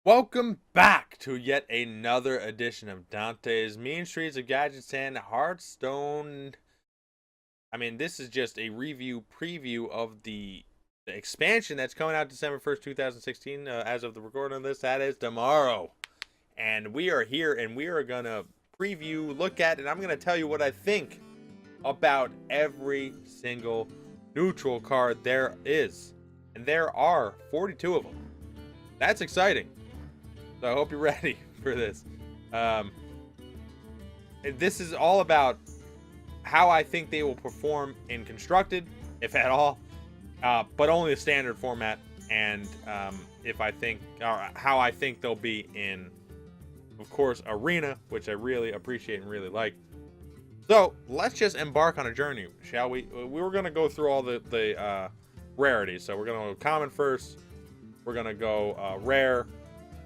Welcome back to yet another edition of Dante's Streets of Gadgetzan Hearthstone. This is just a preview of the expansion that's coming out December 1st, 2016. As of the recording of this, that is tomorrow. And we are here and we are going to preview, look at, and I'm going to tell you what I think about every single neutral card there is. And there are 42 of them. That's exciting. So I hope you're ready for this. This is all about how I think they will perform in Constructed, if at all, but only the standard format, and if I think, or how I think they'll be in, of course, Arena, which I really appreciate and really like. So let's just embark on a journey, shall we? We were going to go through all the rarities. So we're going to go common first. We're going to go rare.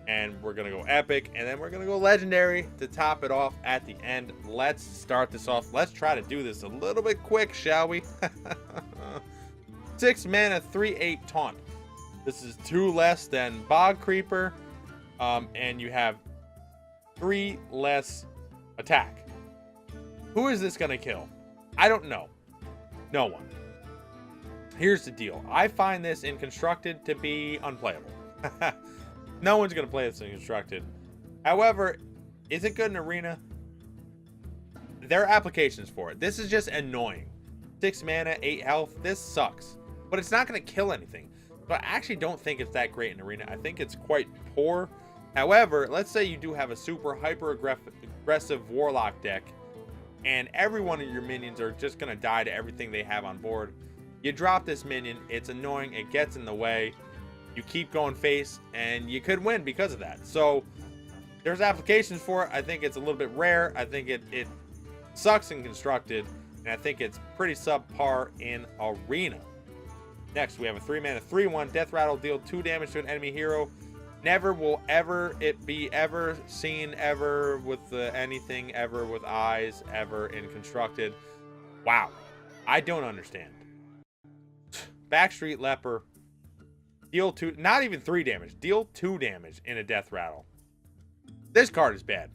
And we're going to go epic. And then we're going to go legendary to top it off at the end. Let's start this off. Let's try to do this a little bit quick, shall we? 6 mana, 3/8 taunt. This is 2 less than Bog Creeper. And you have 3 less attack. Who is this going to kill? I don't know. No one. Here's the deal. I find this in Constructed to be unplayable. No one's going to play this in Constructed. However, is it good in Arena? There are applications for it. This is just annoying. 6 mana, 8 health. This sucks. But it's not going to kill anything. So I actually don't think it's that great in Arena. I think it's quite poor. However, let's say you do have a super hyper-aggressive Warlock deck, and every one of your minions are just going to die to everything they have on board. You drop this minion. It's annoying. It gets in the way. You keep going face, and you could win because of that. So there's applications for it. I think it's a little bit rare. I think it sucks in Constructed, and I think it's pretty subpar in Arena. Next, we have a 3 mana 3/1 Deathrattle. Deal 2 damage to an enemy hero. Never will ever it be ever seen ever with anything ever with eyes ever in Constructed. Wow, I don't understand. Backstreet Leper. Deal 2, not even 3 damage. Deal 2 damage in a Deathrattle. This card is bad.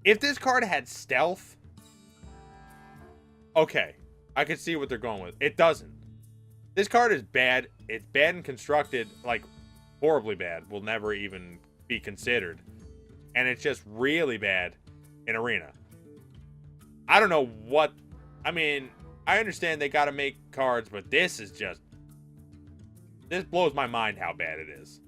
If this card had stealth, okay, I could see what they're going with. It doesn't. This card is bad. It's bad and Constructed, like horribly bad. Will never even be considered. And it's just really bad in Arena. I don't know what, I understand they got to make cards, but this blows my mind how bad it is.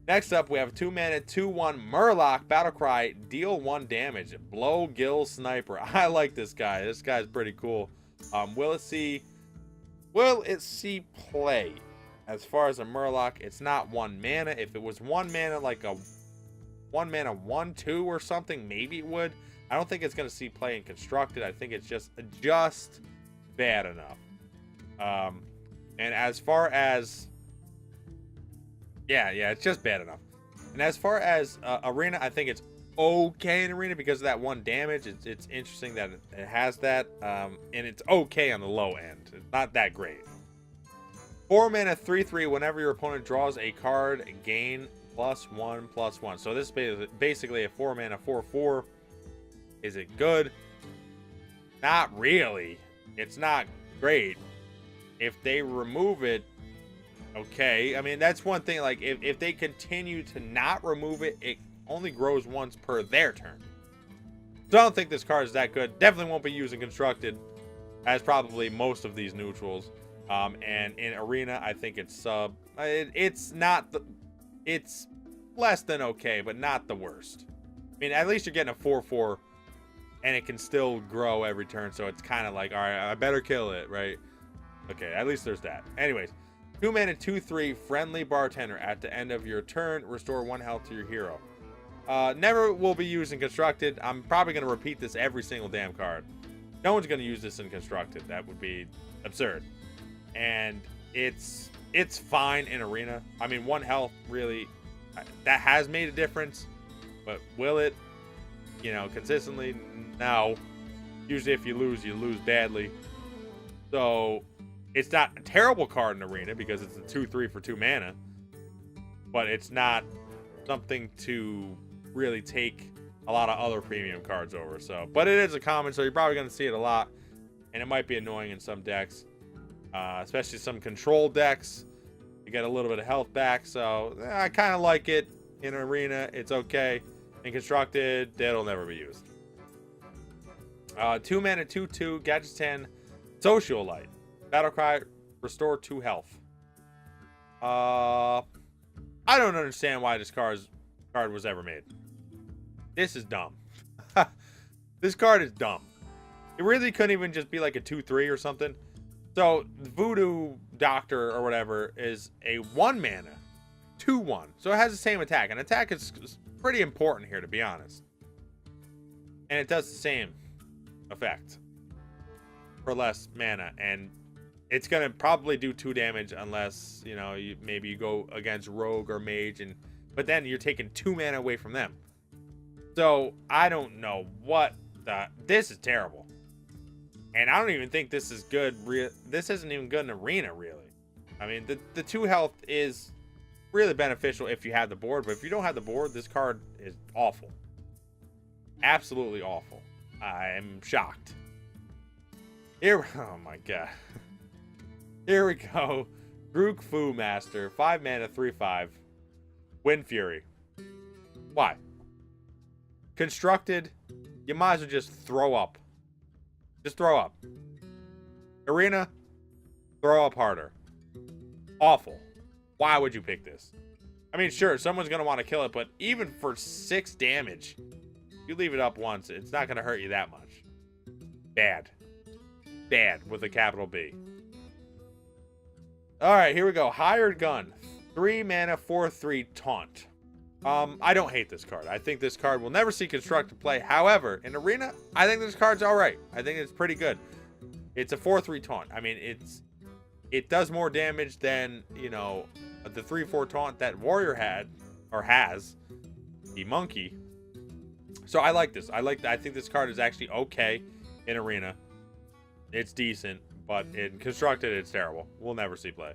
Next up, we have a 2 mana 2/1 Murloc Battlecry. Deal 1 damage. Blow Gill Sniper. I like this guy. This guy's pretty cool. Will it see play? As far as a Murloc, it's not 1 mana. If it was 1 mana, like a 1 mana 1/2 or something, maybe it would. I don't think it's going to see play in Constructed. I think it's just bad enough. And as far as, yeah, it's just bad enough. And as far as Arena, I think it's okay in Arena because of that 1 damage. It's interesting that it has that, and it's okay on the low end. It's not that great. 4 mana 3/3. Whenever your opponent draws a card, gain +1/+1. So this is basically a 4 mana 4/4. Is it good? Not really. It's not great. If they remove it, okay. That's one thing. Like, if they continue to not remove it, it only grows once per their turn. So I don't think this card is that good. Definitely won't be used in Constructed, as probably most of these neutrals. And in Arena, I think it's sub. It's less than okay, but not the worst. At least you're getting a 4/4, and it can still grow every turn. So it's kind of like, all right, I better kill it, right? Okay, at least there's that. Anyways, 2 mana 2/3 Friendly Bartender. At the end of your turn, restore 1 health to your hero. Never will be used in Constructed. I'm probably going to repeat this every single damn card. No one's going to use this in Constructed. That would be absurd. And it's fine in Arena. 1 health, really, that has made a difference. But will it, consistently? No. Usually if you lose badly. So it's not a terrible card in Arena because it's a 2/3 for 2 mana, but it's not something to really take a lot of other premium cards over. So, but it is a common, so you're probably going to see it a lot, and it might be annoying in some decks, especially some control decks. You get a little bit of health back, so I kind of like it in Arena. It's okay. In Constructed, that'll never be used. 2 mana, 2/2, Gadgetzan, Socialite. Battlecry, restore 2 health. I don't understand why this card was ever made. This is dumb. This card is dumb. It really couldn't even just be like a 2/3 or something. So, Voodoo Doctor or whatever is a 1 mana, 2/1. So it has the same attack. And attack is pretty important here, to be honest. And it does the same effect for less mana, and it's gonna probably do 2 damage unless, you know, maybe you go against Rogue or Mage, but then you're taking 2 mana away from them. So I don't know what this is terrible, and I don't even think this is good. This isn't even good in Arena, really. I mean, the 2 health is really beneficial if you have the board, but if you don't have the board, this card is awful. Absolutely awful. I am shocked. Oh my god. Here we go. Grook Fu Master, 5 mana, 3/5. Wind Fury. Why? Constructed, you might as well just throw up. Just throw up. Arena, throw up harder. Awful. Why would you pick this? I mean, sure, someone's going to want to kill it, but even for 6 damage, you leave it up once, it's not going to hurt you that much. Bad. Bad with a capital B. Alright, here we go. Hired Gun. 3 mana, 4/3 Taunt. I don't hate this card. I think this card will never see constructed play. However, in Arena, I think this card's alright. I think it's pretty good. It's a 4/3 Taunt. I mean, it does more damage than, you know, the 3/4 Taunt that Warrior had, or has, the Monkey. So I like this. I think this card is actually okay in Arena. It's decent, but in Constructed, it's terrible. We'll never see play.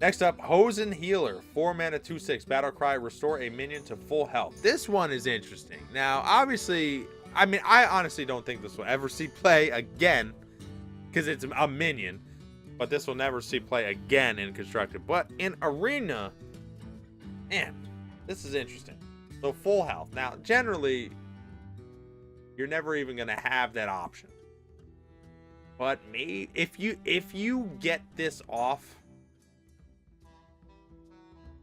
Next up, Hosen Healer. 4 mana, 2/6. Battlecry, restore a minion to full health. This one is interesting. Now, obviously, I mean, I honestly don't think this will ever see play again, because it's a minion. But this will never see play again in Constructed. But in Arena, man, this is interesting. So full health. Now, generally, you're never even going to have that option. But maybe if you get this off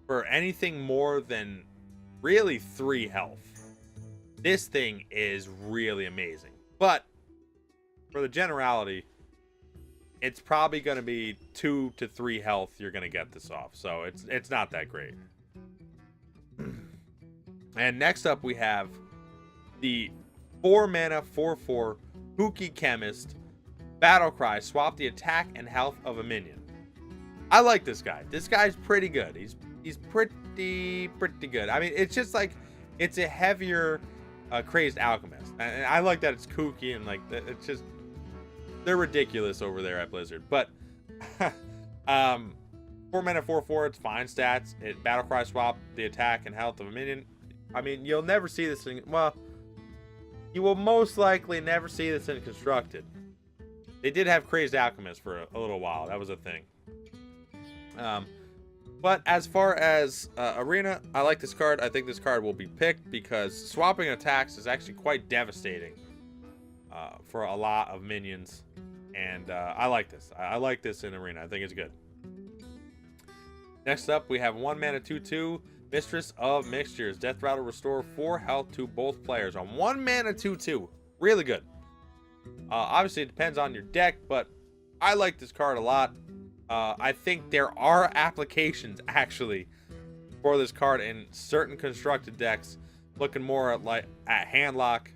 for anything more than really 3 health, this thing is really amazing. But for the generality, it's probably going to be 2 to 3 health you're going to get this off. So it's not that great. And next up we have the 4 mana, 4/4 Pookie Chemist. Battlecry, swap the attack and health of a minion. I like this guy. This guy's pretty good. He's pretty good. I mean, it's just like, it's a heavier Crazed Alchemist. And I like that it's kooky and like, it's just, they're ridiculous over there at Blizzard. But 4 mana, 4/4, it's fine stats. Battlecry, swap the attack and health of a minion. I mean, you'll never see this thing. Well, you will most likely never see this in Constructed. They did have Crazed Alchemist for a little while. That was a thing. But as far as Arena, I like this card. I think this card will be picked because swapping attacks is actually quite devastating for a lot of minions. And I like this. I like this in Arena. I think it's good. Next up, we have 1 mana, 2/2. Mistress of Mixtures. Deathrattle, restore 4 health to both players on 1 mana, 2/2. Really good. Obviously, it depends on your deck, but I like this card a lot. I think there are applications, actually, for this card in certain Constructed decks, looking more at handlock,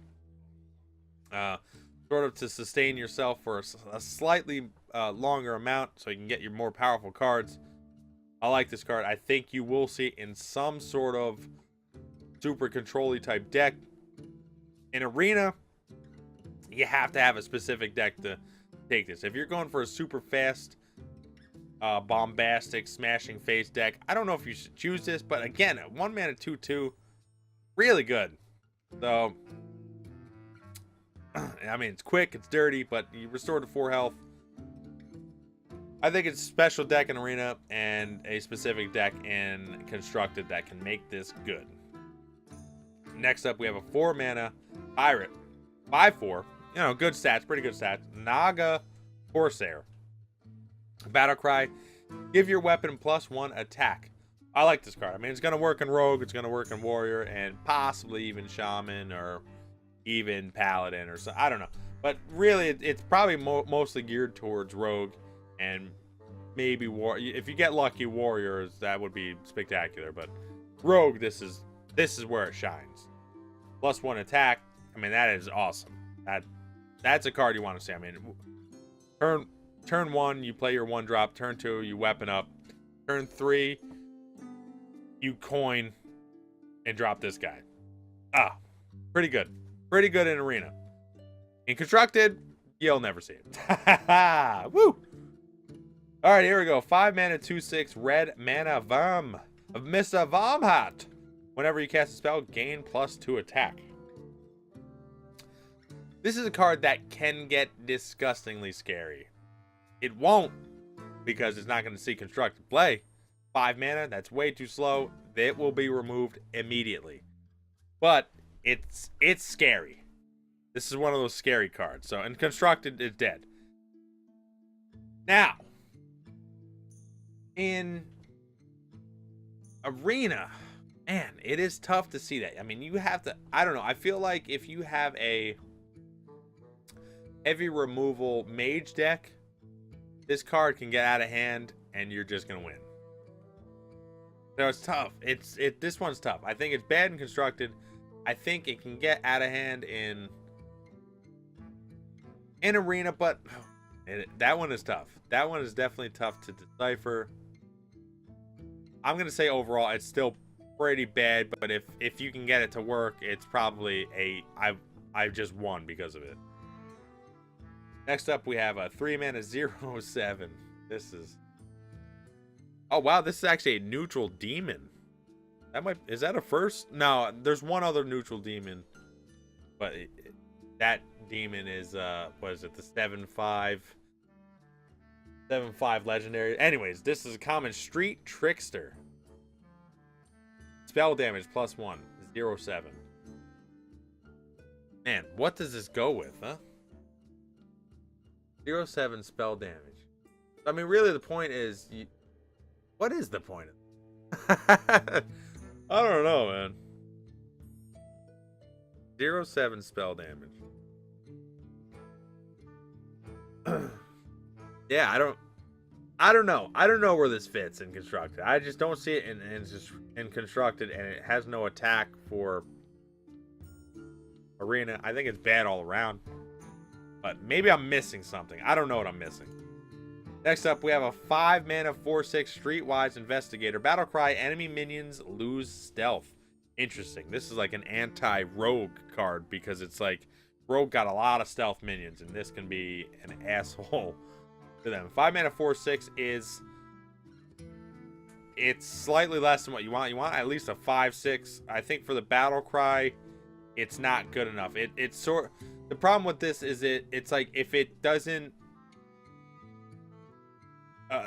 sort of to sustain yourself for a slightly longer amount so you can get your more powerful cards. I like this card. I think you will see it in some sort of super control-y type deck. In Arena, you have to have a specific deck to take this. If you're going for a super fast bombastic smashing face deck. I don't know if you should choose this, but again, 1 mana 2/2, really good. So, I mean, it's quick, it's dirty, but you restore to 4 health. I think it's a special deck in Arena and a specific deck in Constructed that can make this good. Next up, we have a 4 mana Pirate, 5/4. You know, good stats, pretty good stats. Naga Corsair. Battlecry, give your weapon +1 attack. I like this card. I mean, it's going to work in Rogue, it's going to work in Warrior, and possibly even Shaman or even Paladin or so. I don't know. But really, it's probably mostly geared towards Rogue and maybe War. If you get lucky, Warriors, that would be spectacular. But Rogue, this is where it shines. +1 attack. I mean, that is awesome. That's a card you want to see. I mean, turn 1, you play your 1-drop. Turn 2, you weapon up. Turn 3, you coin and drop this guy. Pretty good. Pretty good in Arena. In Constructed, you'll never see it. Woo! All right, here we go. 5 mana 2/6 red mana Vam of Mr. Vomhat. Whenever you cast a spell, gain +2 attack. This is a card that can get disgustingly scary. It won't, because it's not going to see Constructed play. 5 mana, that's way too slow. It will be removed immediately. But it's scary. This is one of those scary cards. So, and Constructed is dead. Now, in Arena, man, it is tough to see that. I mean, you have to, I don't know. I feel like if you have a heavy removal mage deck, this card can get out of hand and you're just going to win. So it's tough. This one's tough. I think it's bad and Constructed. I think it can get out of hand in Arena, but that one is tough. That one is definitely tough to decipher. I'm going to say overall it's still pretty bad, but if you can get it to work, it's probably I've just won because of it. Next up, we have a 3 mana 0/7. This is, oh wow, this is actually a neutral demon. Is that a first? No, there's one other neutral demon, but that demon is what is it? The 7/5 legendary. Anyways, this is a common Street Trickster. Spell damage +1 0/7. Man, what does this go with, huh? 0/7 spell damage. I mean, really, the point is, what is the point of it? I don't know, man. 0/7 spell damage. Yeah, I don't know. I don't know where this fits in Constructed. I just don't see it in Constructed, and it has no attack for Arena. I think it's bad all around. But maybe I'm missing something. I don't know what I'm missing. Next up, we have a 5 mana 4/6 Streetwise Investigator. Battlecry, enemy minions lose stealth. Interesting. This is like an anti-rogue card because it's like Rogue got a lot of stealth minions, and this can be an asshole to them. 5 mana 4/6 it's slightly less than what you want. You want at least a 5/6. I think for the Battlecry, it's not good enough. The problem with this is it's like if it doesn't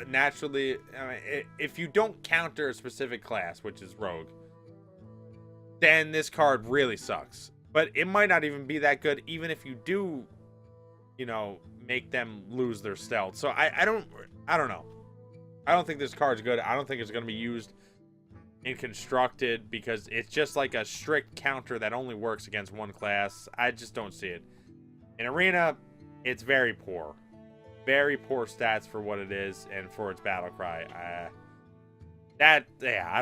naturally, I mean, if you don't counter a specific class, which is Rogue, then this card really sucks. But it might not even be that good, even if you do, you know, make them lose their stealth. So I don't know. I don't think this card's good. I don't think it's going to be used in Constructed because it's just like a strict counter that only works against one class. I just don't see it. In Arena, it's very poor. Very poor stats for what it is and for its Battlecry. I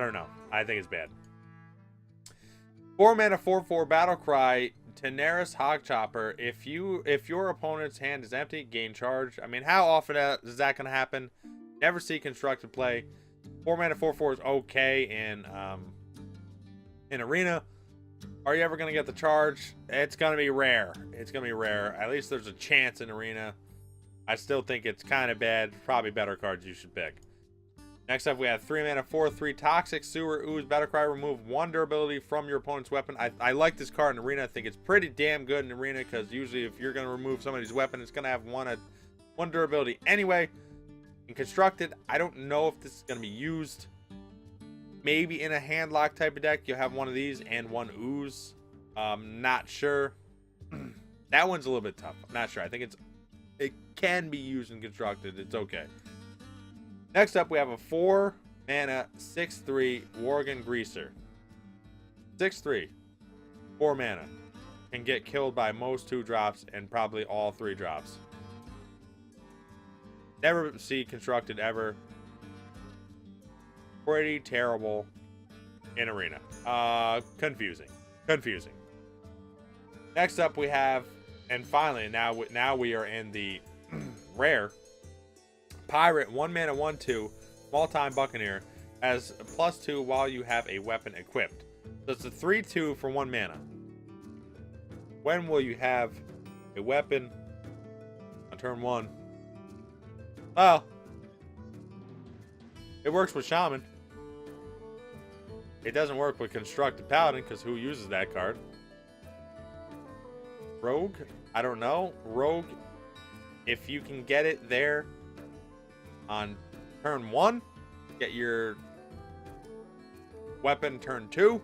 don't know. I think it's bad. 4 mana 4/4 Battlecry, Tenaris Hogchopper. If your opponent's hand is empty, gain charge. I mean, how often is that going to happen? Never see Constructed play. 4 mana 4/4 is okay in Arena. Are you ever going to get the charge? It's going to be rare. It's going to be rare. At least there's a chance in Arena. I still think it's kind of bad. Probably better cards you should pick. Next up, we have 3 mana, 4/3 Toxic Sewer Ooze. Battlecry, remove 1 durability from your opponent's weapon. I like this card in Arena. I think it's pretty damn good in Arena because usually if you're going to remove somebody's weapon, it's going to have one durability anyway. In Constructed, I don't know if this is going to be used. Maybe in a handlock type of deck, you'll have one of these and 1 Ooze. Not sure. That one's a little bit tough. I'm not sure. I think it can be used in Constructed. It's okay. Next up, we have a 4 mana 6/3 Worgen Greaser. 6/3, 4 mana, can get killed by most 2 drops and probably all 3 drops. Never see Constructed ever. Pretty terrible in Arena. Confusing. Next up, we have, and finally, now we are in the rare. Pirate, 1 mana 1/2, small time Buccaneer, has a +2 while you have a weapon equipped. So it's a 3/2 for 1 mana. When will you have a weapon on turn 1? Well, it works with Shaman. It doesn't work with Constructed Paladin because who uses that card? Rogue? I don't know. Rogue, if you can get it there on turn 1, get your weapon turn 2.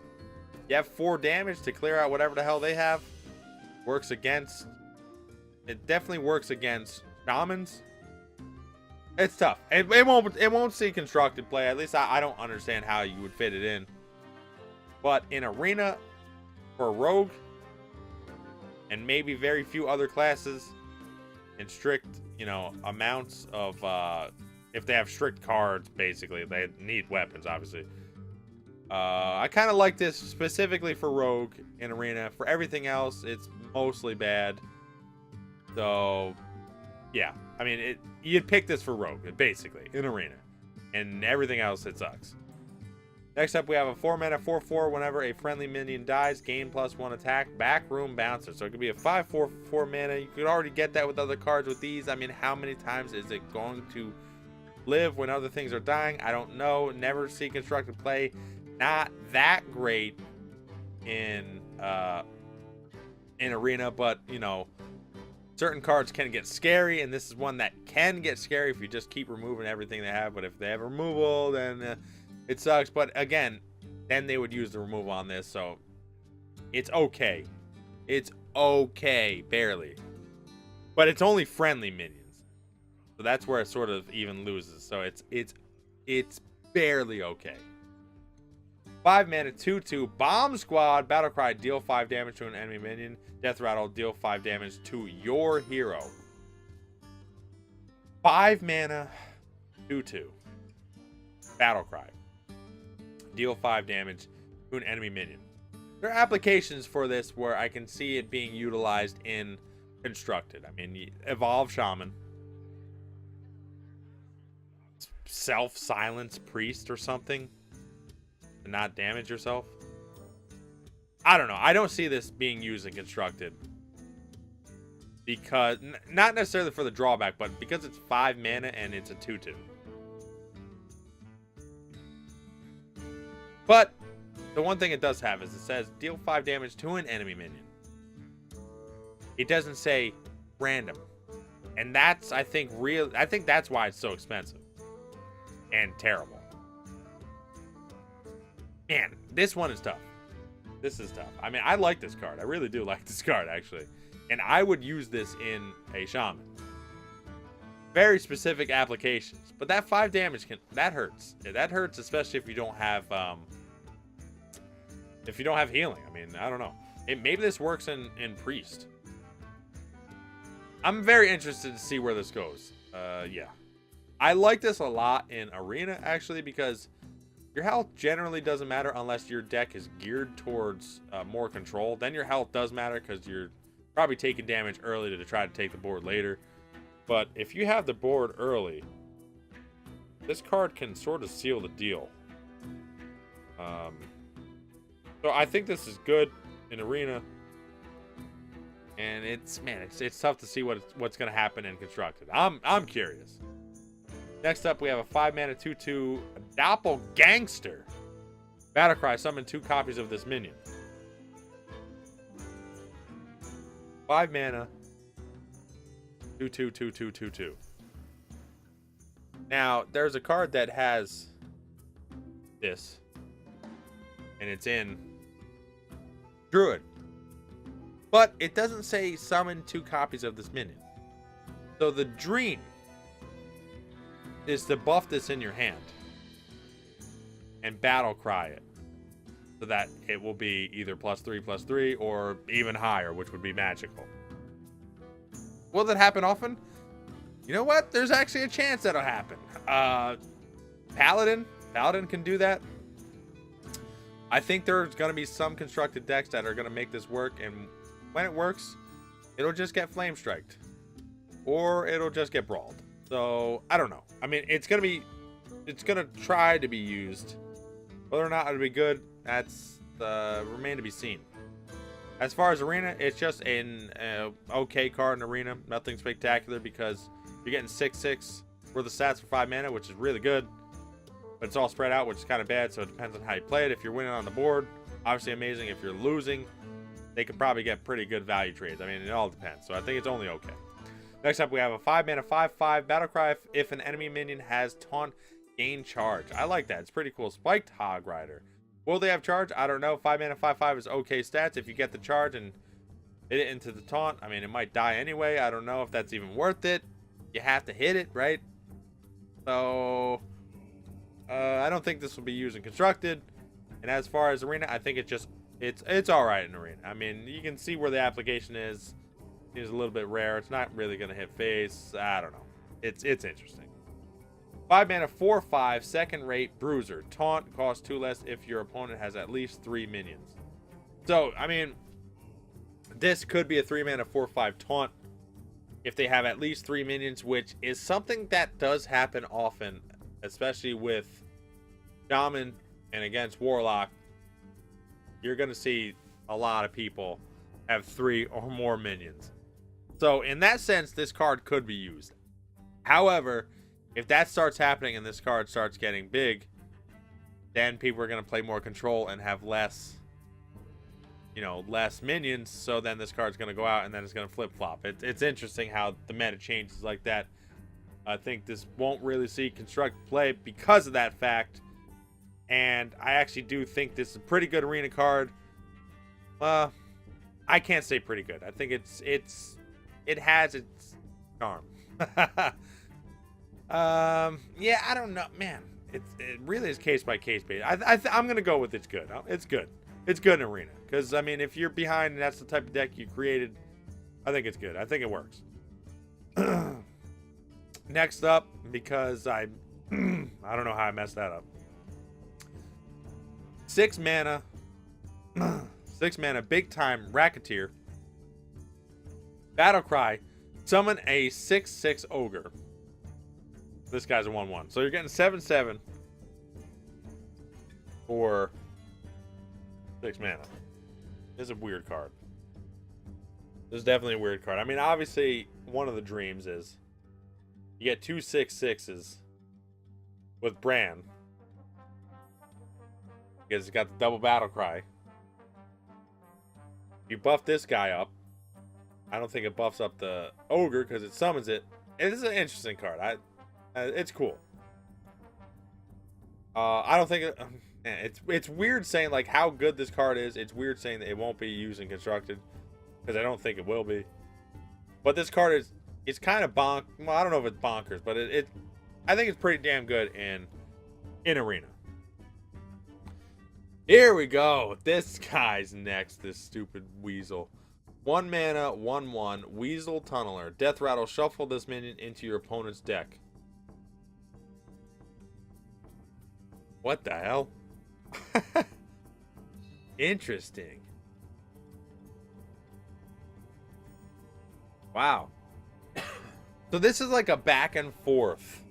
You have 4 damage to clear out whatever the hell they have. Works against. It definitely works against Shamans. It's tough. It won't see Constructed play. At least I don't understand how you would fit it in. But in Arena, for Rogue, and maybe very few other classes, in strict, amounts of, if they have strict cards, basically, they need weapons, obviously. I kind of like this specifically for Rogue in Arena. For everything else, it's mostly bad. So, yeah. I mean, you'd pick this for Rogue, basically, in Arena. And everything else, it sucks. Next up, we have a 4 mana 4/4. Whenever a friendly minion dies, gain +1 attack. Backroom Bouncer. So it could be a 5/4 for 4 mana. You could already get that with other cards with these. I mean, how many times is it going to live when other things are dying? I don't know. Never see Constructed play. Not that great in Arena, but certain cards can get scary, and this is one that can get scary if you just keep removing everything they have. But if they have removal, then it sucks. But again, then they would use the removal on this, so it's okay. It's okay, barely. But it's only friendly minions, so that's where it sort of even loses. So it's barely okay. 5 mana 2/2 Bomb Squad. Battlecry, deal 5 damage to an enemy minion. Deathrattle, deal 5 damage to your hero. 5 mana 2/2 Battlecry, deal 5 damage to an enemy minion. There are applications for this where I can see it being utilized in Constructed. I mean, evolve Shaman, self-silence Priest or something to not damage yourself. I don't know. I don't see this being used in Constructed because, not necessarily for the drawback, but because it's 5 mana and it's a 2/2. But the one thing it does have is it says deal 5 damage to an enemy minion. It doesn't say random, and that's I think that's why it's so expensive and terrible. Man, this one is tough. This is tough. I mean, I like this card. I really do like this card, actually. And I would use this in a Shaman. Very specific applications. But that 5 damage, that hurts. That hurts, especially if you don't have healing. I mean, I don't know. Maybe this works in Priest. I'm very interested to see where this goes. Yeah. I like this a lot in Arena, actually, because your health generally doesn't matter unless your deck is geared towards more control. Then your health does matter because you're probably taking damage early to try to take the board later. But if you have the board early, this card can sort of seal the deal. So I think this is good in Arena. And it's tough to see what's gonna happen in constructed. I'm curious. Next up, we have a 5-mana 2/2 Doppelgangster. Battlecry, summon 2 copies of this minion. 5 mana 2/2 Now, there's a card that has this, and it's in Druid. But it doesn't say summon 2 copies of this minion. So the dream is to buff this in your hand and Battlecry it, so that it will be either +3/+3 or even higher, which would be magical. Will that happen often? You know what? There's actually a chance that'll happen. Paladin can do that. I think there's going to be some constructed decks that are going to make this work, and when it works, it'll just get flame striked, or it'll just get brawled. So I don't know. I mean, it's gonna try to be used. Whether or not it'll be good, that's remain to be seen. As far as arena, it's just an okay card in arena. Nothing spectacular, because you're getting 6/6 worth of stats for 5 mana, which is really good. But it's all spread out, which is kind of bad. So it depends on how you play it. If you're winning on the board, obviously amazing. If you're losing, they could probably get pretty good value trades. I mean, it all depends. So I think it's only okay. Next up, we have a 5-mana 5/5 Battlecry. If an enemy minion has taunt, gain charge. I like that. It's pretty cool. Spiked Hog Rider. Will they have charge? I don't know. 5-mana 5/5 is okay stats. If you get the charge and hit it into the taunt, I mean, it might die anyway. I don't know if that's even worth it. You have to hit it, right? So I don't think this will be used in constructed. And as far as arena, I think it's all right in arena. I mean, you can see where the application is. It's a little bit rare. It's not really going to hit face. I don't know. It's interesting. 5-mana 4/5 second-rate Bruiser. Taunt costs 2 less if your opponent has at least 3 minions. So, I mean, this could be a 3-mana 4/5 taunt if they have at least 3 minions, which is something that does happen often, especially with Shaman and against Warlock. You're going to see a lot of people have 3 or more minions. So in that sense, this card could be used. However, if that starts happening and this card starts getting big, then people are going to play more control and have less minions. So then this card's going to go out and then it's going to flip-flop. It's interesting how the meta changes like that. I think this won't really see construct play because of that fact. And I actually do think this is a pretty good arena card. I can't say pretty good. I think it has its charm. Yeah, I don't know, man. It really is case by case basis. I'm gonna go with it's good. It's good. It's good in arena, because I mean, if you're behind and that's the type of deck you created, I think it's good. I think it works. Next up, because I don't know how I messed that up. 6 mana, 6 mana, big time Racketeer. Battlecry, summon a 6/6 Ogre. This guy's a 1/1. So you're getting 7/7 for 6 mana. This is a weird card. This is definitely a weird card. I mean, obviously, one of the dreams is you get 2 6/6s with Bran, because it's got the double Battlecry. You buff this guy up. I don't think it buffs up the Ogre because it summons it. It is an interesting card. It's cool. I don't think it's weird saying like how good this card is. It's weird saying that it won't be used in constructed, because I don't think it will be. But this card it's kind of well, I don't know if it's bonkers, but I think it's pretty damn good in arena. Here we go. This guy's next. This stupid weasel. 1 mana 1/1 Weasel Tunneler. Deathrattle. Shuffle this minion into your opponent's deck. What the hell? Interesting. Wow. So this is like a back and forth.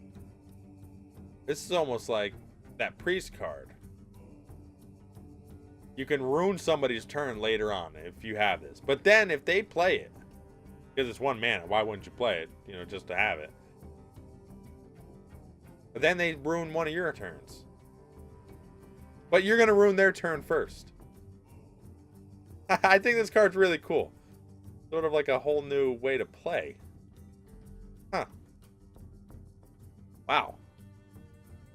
This is almost like that priest card. you can ruin somebody's turn later on if you have this. But then if they play it, because it's 1 mana, why wouldn't you play it? You know, just to have it. But then they ruin one of your turns. But you're going to ruin their turn first. I think this card's really cool. Sort of like a whole new way to play. Huh. Wow.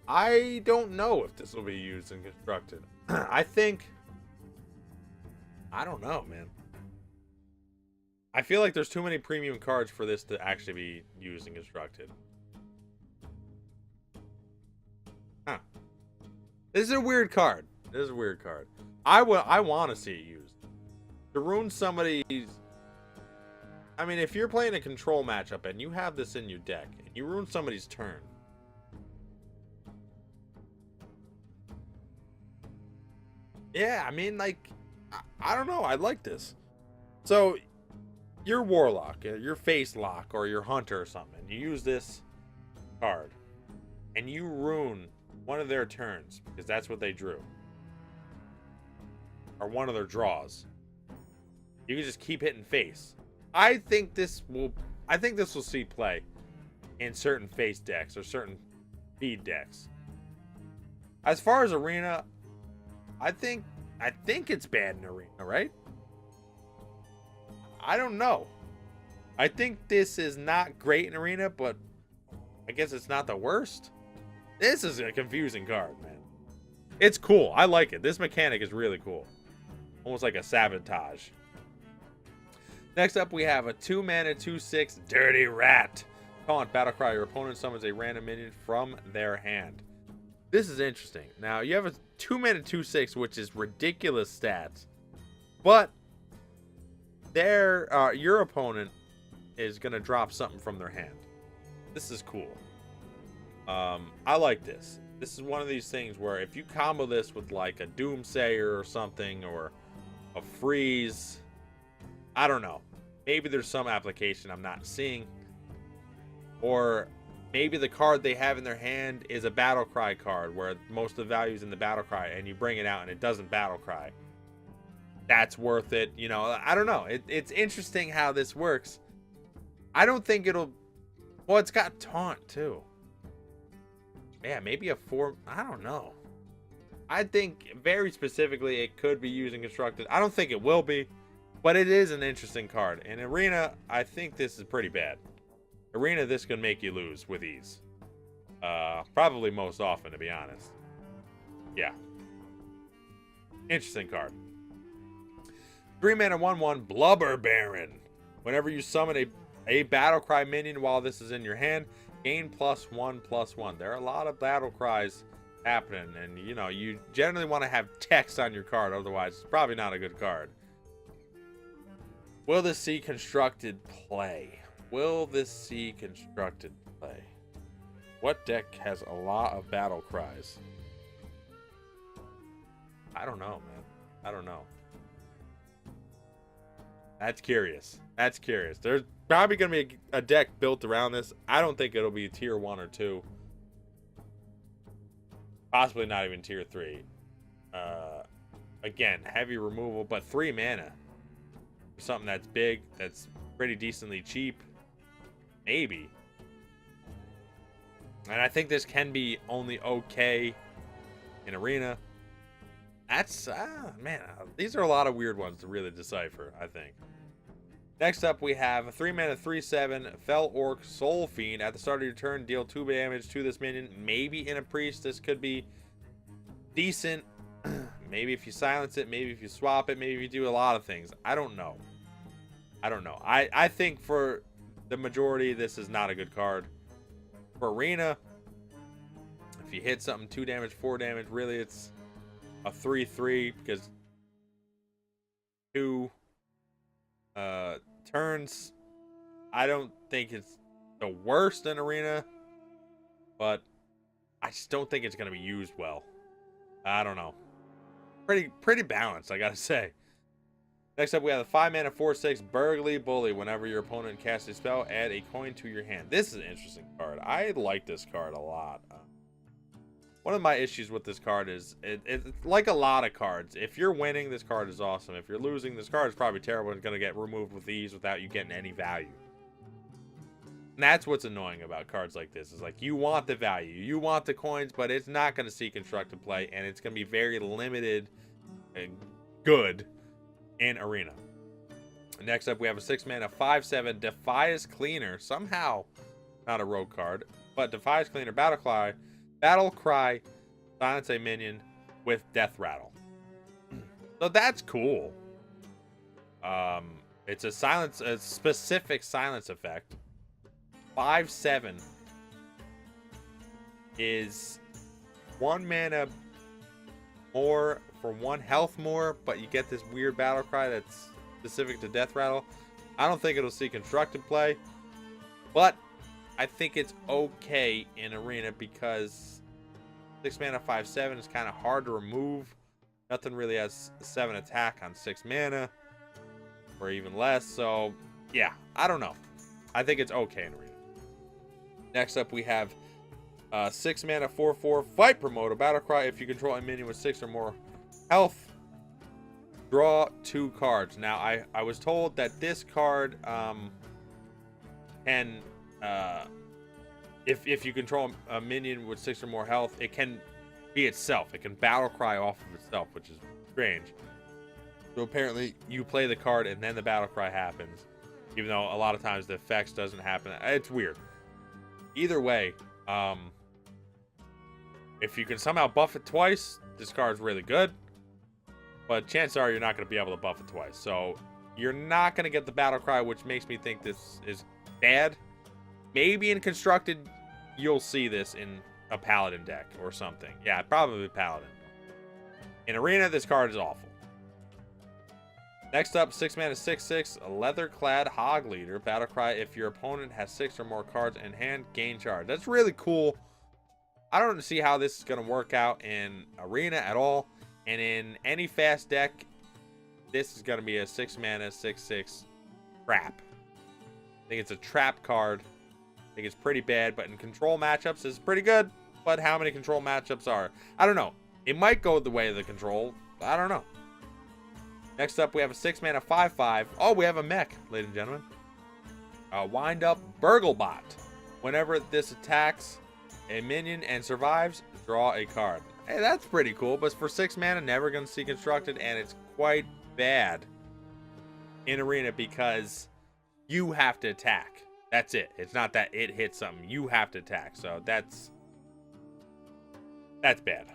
I don't know if this will be used in Constructed. I don't know, man. I feel like there's too many premium cards for this to actually be used in Constructed. Huh. This is a weird card. This is a weird card. I want to see it used. To ruin somebody's... I mean, if you're playing a control matchup and you have this in your deck, and you ruin somebody's turn... Yeah, I mean, like... I don't know. I like this. So, your Warlock, your Face Lock, or your Hunter or something, you use this card, and you ruin one of their turns, because that's what they drew. Or one of their draws. You can just keep hitting face. I think this will see play in certain face decks or certain speed decks. As far as Arena, I think it's bad in Arena, right? I don't know. I think this is not great in Arena, but I guess it's not the worst. This is a confusing card, man. It's cool. I like it. This mechanic is really cool. Almost like a sabotage. Next up, we have a 2-mana 2/6 Dirty Rat. Taunt, Battlecry. Your opponent summons a random minion from their hand. This is interesting. Now, you have a 2-mana 2/6, which is ridiculous stats. But your opponent is going to drop something from their hand. This is cool. I like this. This is one of these things where if you combo this with like a Doomsayer or something, or a Freeze, I don't know. Maybe there's some application I'm not seeing. Or maybe the card they have in their hand is a Battlecry card where most of the value is in the Battlecry and you bring it out and it doesn't Battlecry. That's worth it. You know, I don't know. It's interesting how this works. I don't think it'll... Well, it's got Taunt too. Yeah, maybe a 4... I don't know. I think very specifically it could be used in Constructed. I don't think it will be, but it is an interesting card. In Arena, I think this is pretty bad. Arena, this can make you lose with ease. Probably most often, to be honest. Yeah. Interesting card. 3-mana 1/1 Blubber Baron. Whenever you summon a Battlecry minion while this is in your hand, gain +1/+1. There are a lot of Battlecries happening, and you know, you generally want to have text on your card, otherwise it's probably not a good card. Will this see Constructed play? Will this see Constructed play? What deck has a lot of Battlecries? I don't know, man. I don't know. That's curious. That's curious. There's probably going to be a deck built around this. I don't think it'll be tier 1 or 2. Possibly not even tier 3. Again, heavy removal, but 3 mana. Something that's big, that's pretty decently cheap. Maybe. And I think this can be only okay in Arena. That's, man, these are a lot of weird ones to really decipher, I think. Next up, we have a 3-mana 3/7 Fel Orc Soul Fiend. At the start of your turn, deal 2 damage to this minion. Maybe in a priest, this could be decent. Maybe if you silence it, maybe if you swap it, maybe if you do a lot of things. I don't know. I don't know. I think for the majority, this is not a good card. For Arena, if you hit something 2 damage, 4 damage, really it's a 3/3 because 2 turns. I don't think it's the worst in Arena, but I just don't think it's going to be used well. I don't know. Pretty balanced, I gotta say. Next up, we have the 5-mana 4/6 Burgly Bully. Whenever your opponent casts a spell, add a coin to your hand. This is an interesting card. I like this card a lot. One of my issues with this card is it's like a lot of cards. If you're winning, this card is awesome. If you're losing, this card is probably terrible and going to get removed with ease without you getting any value. And that's what's annoying about cards like this. Is like you want the value, you want the coins, but it's not going to see constructed play, and it's going to be very limited and good in Arena. Next up, we have a 6-mana 5/7 Defias Cleaner. Somehow not a rogue card, but Defias Cleaner Battlecry, silence a minion with Deathrattle. So that's cool. It's a specific silence effect. 5/7 is 1 mana more for 1 health more, but you get this weird Battlecry that's specific to Deathrattle. I don't think it'll see constructed play, but I think it's okay in Arena because 6 mana 5/7 is kind of hard to remove. Nothing really has 7 attack on 6 mana or even less. So yeah, I don't know. I think it's okay in Arena. Next up, we have 6 mana 4/4 Fight Promoter Battlecry. If you control a minion with 6 or more health, draw 2 cards. Now, I was told that this card can, if you control a minion with 6 or more health, it can be itself. It can Battlecry off of itself, which is strange. So apparently, you play the card and then the Battlecry happens, even though a lot of times the effects doesn't happen. It's weird. Either way, if you can somehow buff it twice, this card's really good. But chances are you're not going to be able to buff it twice. So you're not going to get the Battlecry, which makes me think this is bad. Maybe in Constructed, you'll see this in a Paladin deck or something. Yeah, probably Paladin. In Arena, this card is awful. Next up, 6 mana 6/6 Leather-clad Hog Leader Battlecry. If your opponent has 6 or more cards in hand, gain charge. That's really cool. I don't see how this is going to work out in Arena at all. And in any fast deck, this is going to be a 6 mana 6/6 trap. I think it's a trap card. I think it's pretty bad, but in control matchups, it's pretty good. But how many control matchups are? I don't know. It might go the way of the control. I don't know. Next up, we have a 6 mana 5/5. Oh, we have a mech, ladies and gentlemen. Wind up Burglebot. Whenever this attacks a minion and survives, draw a card. Hey, that's pretty cool. But for 6 mana, never going to see constructed, and it's quite bad in Arena because you have to attack. That's it. It's not that it hits something. You have to attack. So that's bad.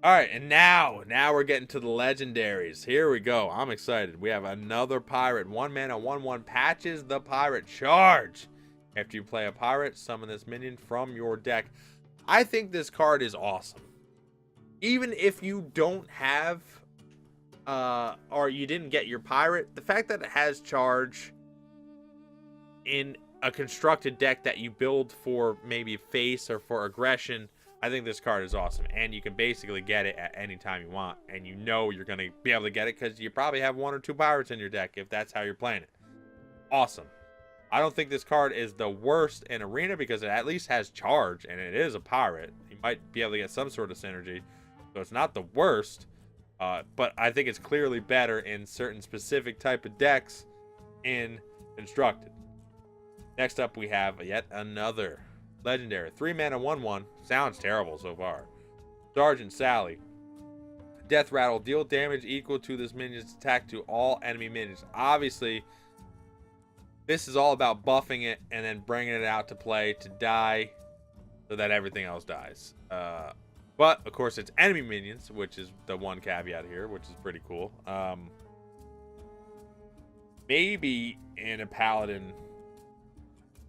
All right, and now we're getting to the legendaries. Here we go. I'm excited. We have another pirate. 1 mana 1/1 Patches the Pirate Charge. After you play a pirate, summon this minion from your deck. I think this card is awesome. Even if you don't have, or you didn't get your pirate, the fact that it has charge in a constructed deck that you build for maybe face or for aggression, I think this card is awesome. And you can basically get it at any time you want. And you know you're going to be able to get it because you probably have 1 or 2 pirates in your deck if that's how you're playing it. Awesome. I don't think this card is the worst in Arena because it at least has charge and it is a pirate. You might be able to get some sort of synergy. So it's not the worst. But I think it's clearly better in certain specific type of decks in Constructed. Next up, we have yet another legendary 3 mana 1/1. Sounds terrible so far. Sergeant Sally. Deathrattle. Deal damage equal to this minion's attack to all enemy minions. Obviously, this is all about buffing it and then bringing it out to play to die so that everything else dies. But, of course, it's enemy minions, which is the one caveat here, which is pretty cool. Maybe in a Paladin.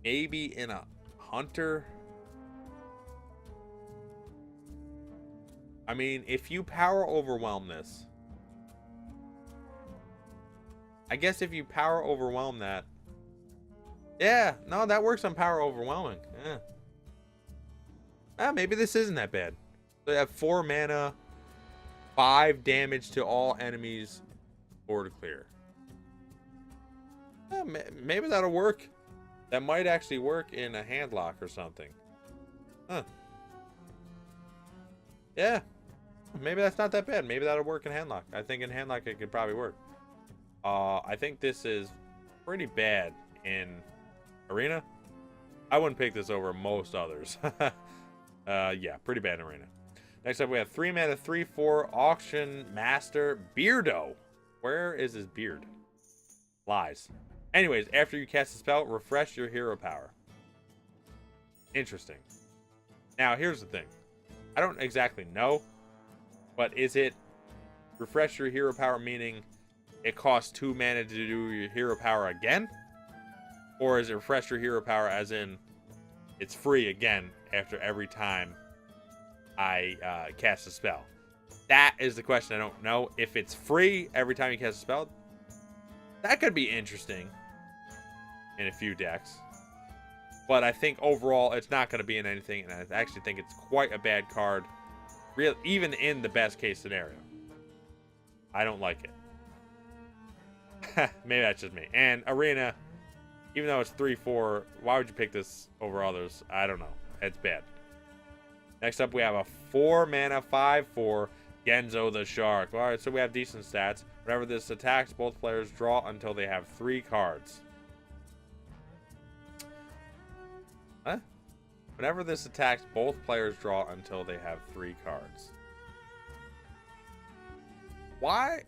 Maybe in a Hunter. I mean, if you power overwhelm this. I guess if you power overwhelm that. Yeah, no, that works on power overwhelming. Yeah. Maybe this isn't that bad. So you have 4 mana, 5 damage to all enemies, board clear. Yeah, maybe that'll work. That might actually work in a handlock or something. Huh. Yeah. Maybe that's not that bad. Maybe that'll work in Handlock. I think in Handlock it could probably work. I think this is pretty bad in Arena. I wouldn't pick this over most others. Yeah, pretty bad in Arena. Next up, we have 3 mana, 3/4 Auction Master Beardo. Where is his beard? Lies. Anyways, after you cast a spell, refresh your hero power. Interesting. Now, here's the thing. I don't exactly know, but is it refresh your hero power meaning it costs 2 mana to do your hero power again? Or is it refresh your hero power as in it's free again after every time I cast a spell? That is the question I don't know. If it's free every time you cast a spell, that could be interesting in a few decks. But I think overall it's not going to be in anything, and I actually think it's quite a bad card, even in the best case scenario. I don't like it. Maybe that's just me. And Arena, even though it's 3/4, why would you pick this over others? I don't know. It's bad. Next up, we have a 4 mana 5/4 Genzo the Shark. All right, so we have decent stats. Whenever this attacks, both players draw until they have 3 cards. Huh? Whenever this attacks, both players draw until they have 3 cards. Why?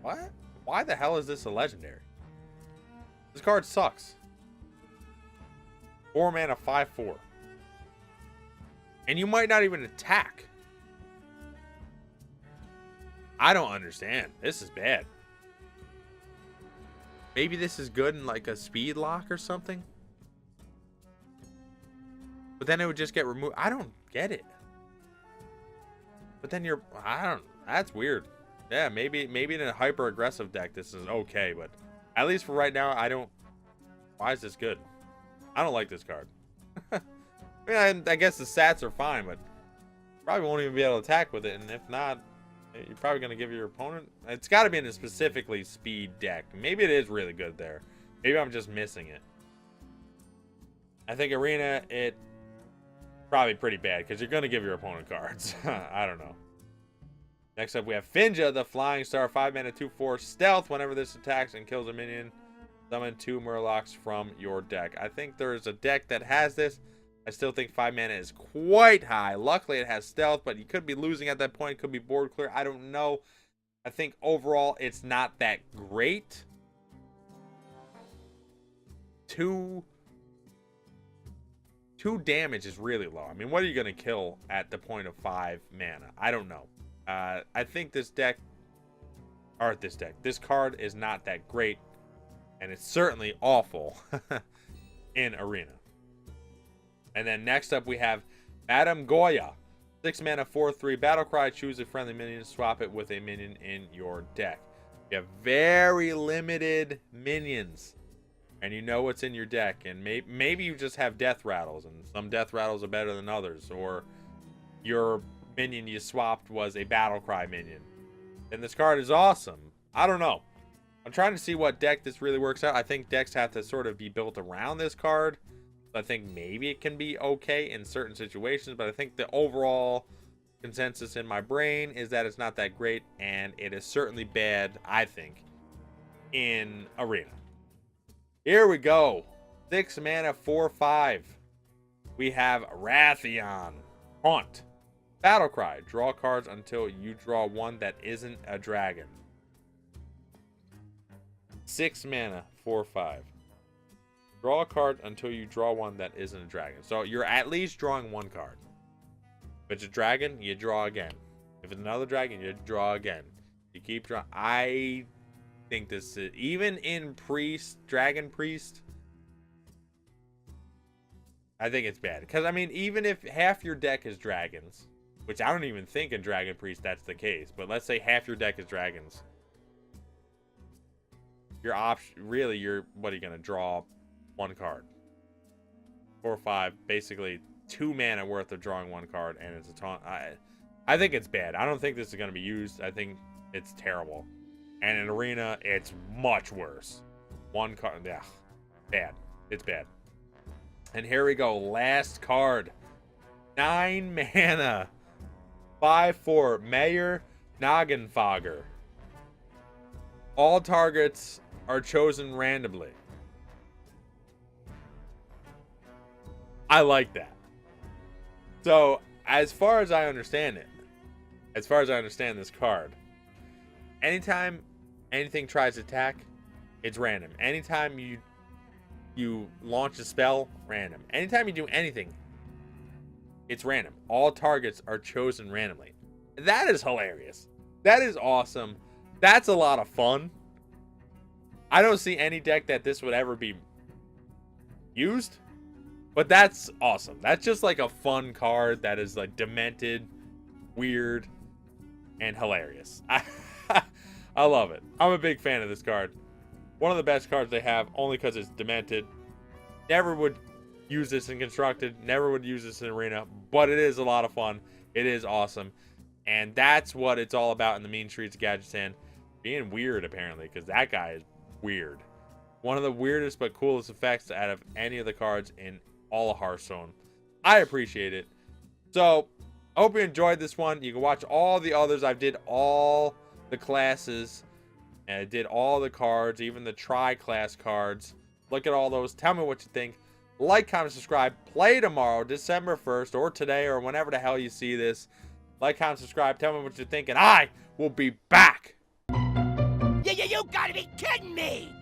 What? Why the hell is this a legendary? This card sucks. 4 mana 5/4. And you might not even attack. I don't understand. This is bad. Maybe this is good in like a speed lock or something. But then it would just get removed. I don't get it. But then that's weird. Yeah, maybe in a hyper aggressive deck this is okay, but at least for right now, why is this good? I don't like this card. I mean, I guess the stats are fine, but probably won't even be able to attack with it. And if not, you're probably going to give your opponent... It's got to be in a specifically speed deck. Maybe it is really good there. Maybe I'm just missing it. I think Arena, it probably pretty bad because you're going to give your opponent cards. I don't know. Next up, we have Finja, the Flying Star. 5 mana, 2/4 stealth. Whenever this attacks and kills a minion, summon 2 Murlocs from your deck. I think there's a deck that has this. I still think 5 mana is quite high. Luckily, it has stealth, but you could be losing at that point. Could be board clear. I don't know. I think overall, it's not that great. 2 damage is really low. I mean, what are you going to kill at the point of 5 mana? I don't know. I think this card is not that great, and it's certainly awful in Arena. And then next up we have Madame Goya. 6 mana, 4/3 Battlecry. Choose a friendly minion, swap it with a minion in your deck. You have very limited minions, and you know what's in your deck. And maybe you just have Deathrattles, and some Deathrattles are better than others, or your minion you swapped was a Battlecry minion. And this card is awesome. I don't know. I'm trying to see what deck this really works out. I think decks have to sort of be built around this card. I think maybe it can be okay in certain situations, but I think the overall consensus in my brain is that it's not that great, and it is certainly bad, I think, in Arena. Here we go. 6 mana, 4/5. We have Rathion. Haunt. Battlecry. Draw cards until you draw one that isn't a dragon. 6 mana, 4/5. Draw a card until you draw one that isn't a dragon. So you're at least drawing 1 card. If it's a dragon, you draw again. If it's another dragon, you draw again. You keep drawing. I think this is... Even in Priest, Dragon Priest, I think it's bad. Because, I mean, even if half your deck is dragons, which I don't even think in Dragon Priest that's the case, but let's say half your deck is dragons. Your option... Really, what are you going to draw? 1 card. 4/5, basically 2 mana worth of drawing 1 card, and it's a taunt. I think it's bad. I don't think this is going to be used. I think it's terrible. And in Arena, it's much worse. 1 card, yeah, bad. It's bad. And here we go, last card. 9 mana. 5/4 Mayor Noggenfogger. All targets are chosen randomly. I like that. So, as far as I understand it, as far as I understand this card, anytime anything tries to attack, it's random. Anytime you launch a spell, random. Anytime you do anything, it's random. All targets are chosen randomly. That is hilarious. That is awesome. That's a lot of fun. I don't see any deck that this would ever be used, but that's awesome. That's just like a fun card that is like demented, weird, and hilarious. I love it. I'm a big fan of this card. One of the best cards they have, only because it's demented. Never would use this in Constructed. Never would use this in Arena. But it is a lot of fun. It is awesome. And that's what it's all about in the mean Streets of Gadgetzan. Being weird, apparently, because that guy is weird. One of the weirdest but coolest effects out of any of the cards in all of Hearthstone. I appreciate it. So, I hope you enjoyed this one. You can watch all the others. I did all the classes. And I did all the cards, even the tri-class cards. Look at all those. Tell me what you think. Like, comment, subscribe. Play tomorrow, December 1st, or today, or whenever the hell you see this. Like, comment, subscribe. Tell me what you think, and I will be back. You gotta be kidding me!